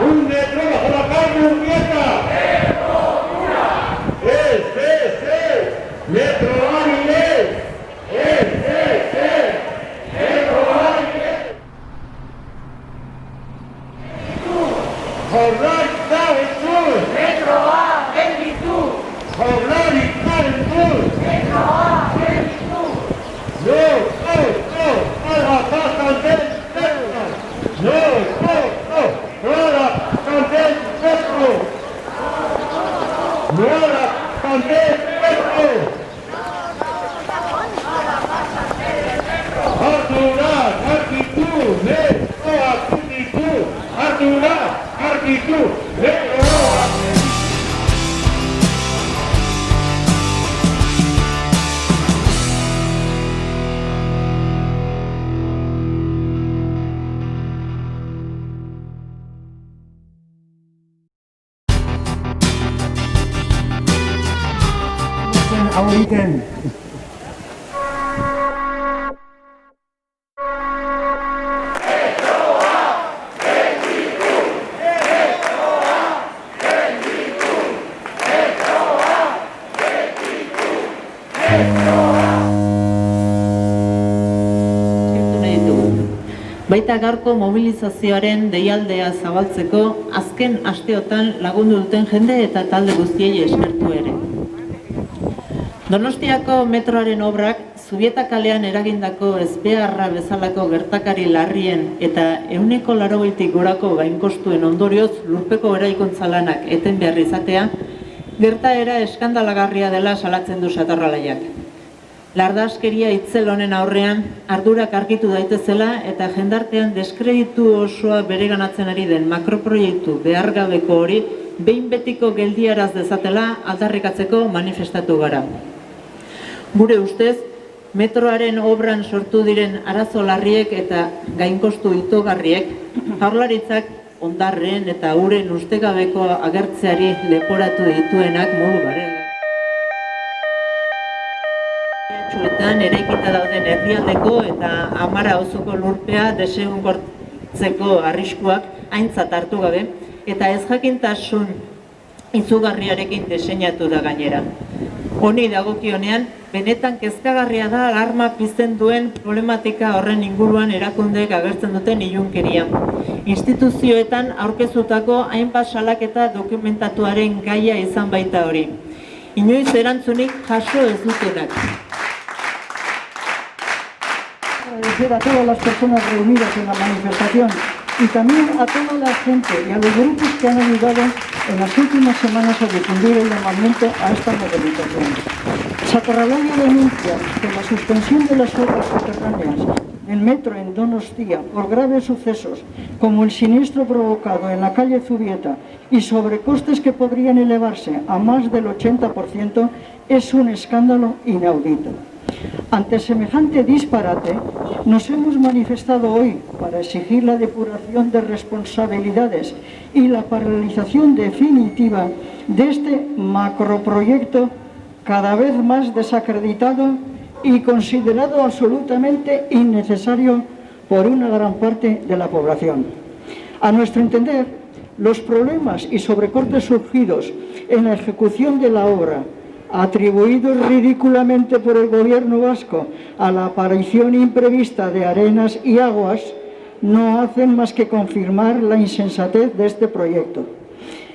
Un metro bajo la calle Urquieta. Metro Ániles. Metro Ániles. Jaurlaritza entzun. Metroa gelditu. Jaurlaritza entzun. Metroa gelditu. Ala pasanten metro. Ala pasanten metro. Ala pasanten metro. Arduraz, argitu, metroa gelditu. Arduraz, argitu, metroa. Hau egiten. Baita gaurko mobilizazioaren deialdea zabaltzeko azken asteotan lagundu duten jende eta talde guztiei eskertu ere. Donostiako metroaren obrak Zubieta kalean eragindako ezbeharra bezalako gertakari larrien eta 180 gorako gainkostuen ondorioz lurpeko eraikuntza lanak eten behar izatea, gertaera eskandalagarria dela salatzen du Satorralaiak. Lardaskeria itzel honen aurrean ardurak argitu daitezela eta jendartean deskreditu osoa bereganatzen ari den makroproiektu behargabeko hori behin betiko geldiaraz dezatela aldarrikatzeko manifestatu gara. Gure ustez, metroaren obran sortu diren arazo larriek eta gainkostu itogarriek Jaurlaritzak hondarren eta uren ustegabeko agertzeari leporatu dituenak modu barean eraikita dauden herrialdeko eta Amara auzoko lurpea desegonkortzeko arriskuak aintzat hartu gabe eta ezjakintasun izugarriarekin diseinatu da gainera. Honi dagokionean, benetan kezkagarria da alarma pizten duen problematika horren inguruan erakundeek agertzen duten ilunkeria. Instituzioetan aurkezutako hainbat salaketa dokumentatuaren gaia izan baita hori. Inoiz erantzunik jaso ez dutenak. Agradecer a todas las personas reunidas en la manifestación y también a toda la gente y a los grupos que han ayudado en las últimas semanas a difundir el llamamiento a esta movilización. Satorralaia denuncia que la suspensión de las obras subterráneas del metro en Donostia por graves sucesos como el siniestro provocado en la calle Zubieta y sobrecostes que podrían elevarse a más del 80% es un escándalo inaudito. Ante semejante disparate, nos hemos manifestado hoy para exigir la depuración de responsabilidades y la paralización definitiva de este macroproyecto cada vez más desacreditado y considerado absolutamente innecesario por una gran parte de la población. A nuestro entender, los problemas y sobrecortes surgidos en la ejecución de la obra, atribuidos ridículamente por el gobierno vasco a la aparición imprevista de arenas y aguas, no hacen más que confirmar la insensatez de este proyecto.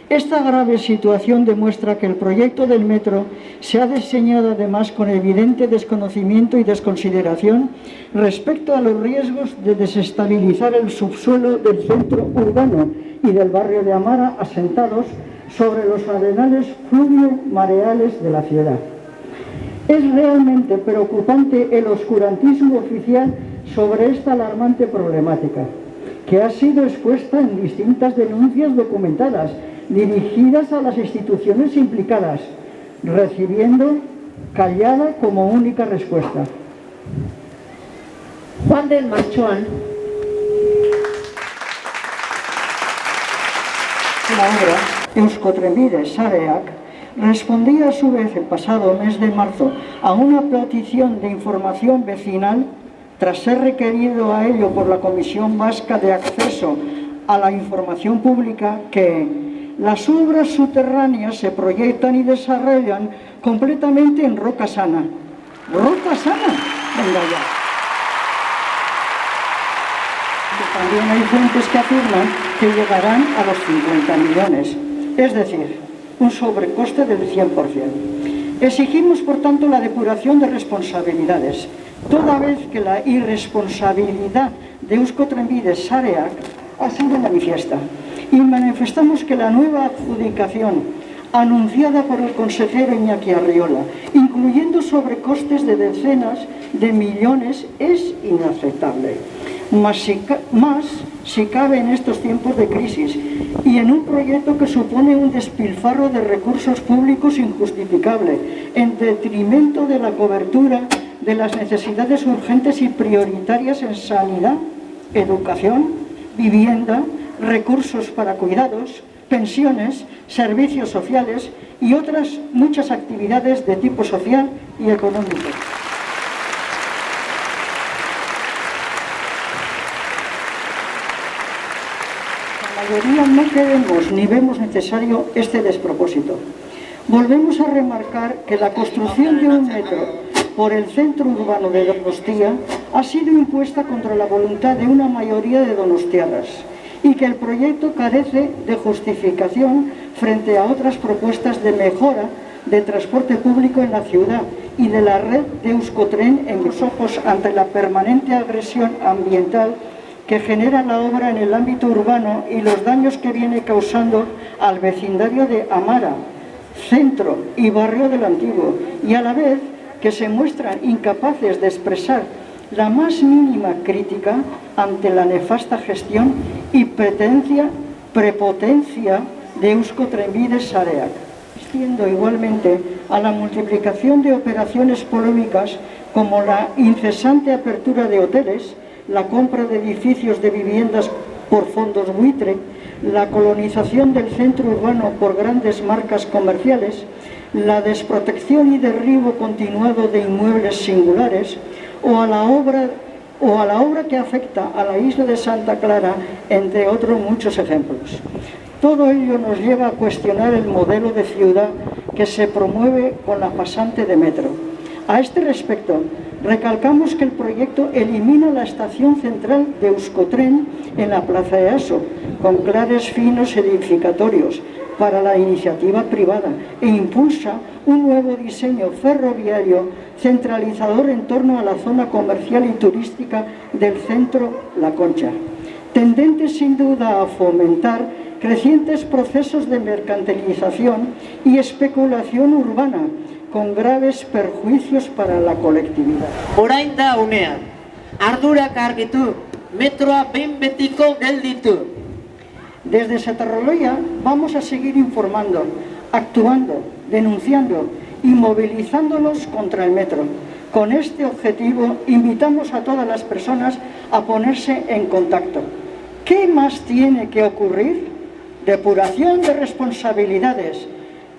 Esta grave situación demuestra que el proyecto del metro se ha diseñado además con evidente desconocimiento y desconsideración respecto a los riesgos de desestabilizar el subsuelo del centro urbano y del barrio de Amara asentados sobre los arenales fluvio-mareales de la ciudad. Es realmente preocupante el oscurantismo oficial sobre esta alarmante problemática, que ha sido expuesta en distintas denuncias documentadas dirigidas a las instituciones implicadas, recibiendo callada como única respuesta. Juan del Marchoan. La obra Euskotrenbide Sareak respondía a su vez el pasado mes de marzo a una petición de información vecinal, tras ser requerido a ello por la Comisión Vasca de Acceso a la Información Pública, que las obras subterráneas se proyectan y desarrollan completamente en roca sana. ¡Roca sana! Venga ya. También hay fuentes que afirman que llegarán a los 50 millones, es decir, un sobrecoste del 100%. Exigimos, por tanto, la depuración de responsabilidades, toda vez que la irresponsabilidad de Euskotrenbide Sareak ha sido manifiesta. Y manifestamos que la nueva adjudicación anunciada por el consejero Iñaki Arriola, incluyendo sobrecostes de decenas de millones, es inaceptable. Más si cabe en estos tiempos de crisis y en un proyecto que supone un despilfarro de recursos públicos injustificable, en detrimento de la cobertura de las necesidades urgentes y prioritarias en sanidad, educación, vivienda, recursos para cuidados, pensiones, servicios sociales y otras muchas actividades de tipo social y económico. La mayoría no queremos ni vemos necesario este despropósito. Volvemos a remarcar que la construcción de un metro por el centro urbano de Donostia ha sido impuesta contra la voluntad de una mayoría de donostiarras y que el proyecto carece de justificación frente a otras propuestas de mejora de transporte público en la ciudad y de la red de Euskotren en los ojos ante la permanente agresión ambiental que genera la obra en el ámbito urbano y los daños que viene causando al vecindario de Amara, centro y barrio del Antiguo, y a la vez que se muestran incapaces de expresar la más mínima crítica ante la nefasta gestión y prepotencia de Euskotrenbide Sareak, asistiendo igualmente a la multiplicación de operaciones polémicas como la incesante apertura de hoteles, la compra de edificios de viviendas por fondos buitre, la colonización del centro urbano por grandes marcas comerciales, la desprotección y derribo continuado de inmuebles singulares o a la obra que afecta a la isla de Santa Clara, entre otros muchos ejemplos. Todo ello nos lleva a cuestionar el modelo de ciudad que se promueve con la pasante de metro. A este respecto, recalcamos que el proyecto elimina la estación central de Euskotren en la Plaza de Aso, con claros finos edificatorios para la iniciativa privada, e impulsa un nuevo diseño ferroviario centralizador en torno a la zona comercial y turística del centro La Concha, tendente sin duda a fomentar crecientes procesos de mercantilización y especulación urbana, con graves perjuicios para la colectividad. Orain da unea, ardurak argitu, metroa behin betiko gelditu. Desde Zatarroloia vamos a seguir informando, actuando, denunciando y movilizándonos contra el metro. Con este objetivo invitamos a todas las personas a ponerse en contacto. ¿Qué más tiene que ocurrir? Depuración de responsabilidades.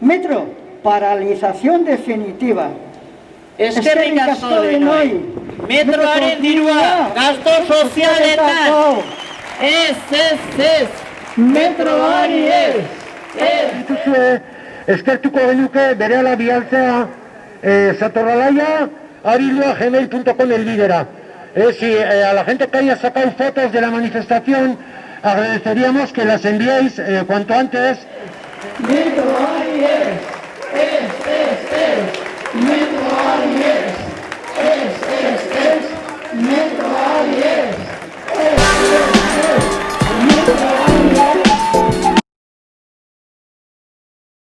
Metro, paralización definitiva. Eskerrik asko denoi. Metroaren dirua gasto sozialetan. Ez. Metroari ez. Eskertuko genuke berehala bialtzea Zatorralaia @gmail.com el lidera. Si a la gente que haya sacado fotos de la manifestación, agradeceríamos que las enviéis cuanto antes. Metroari ez.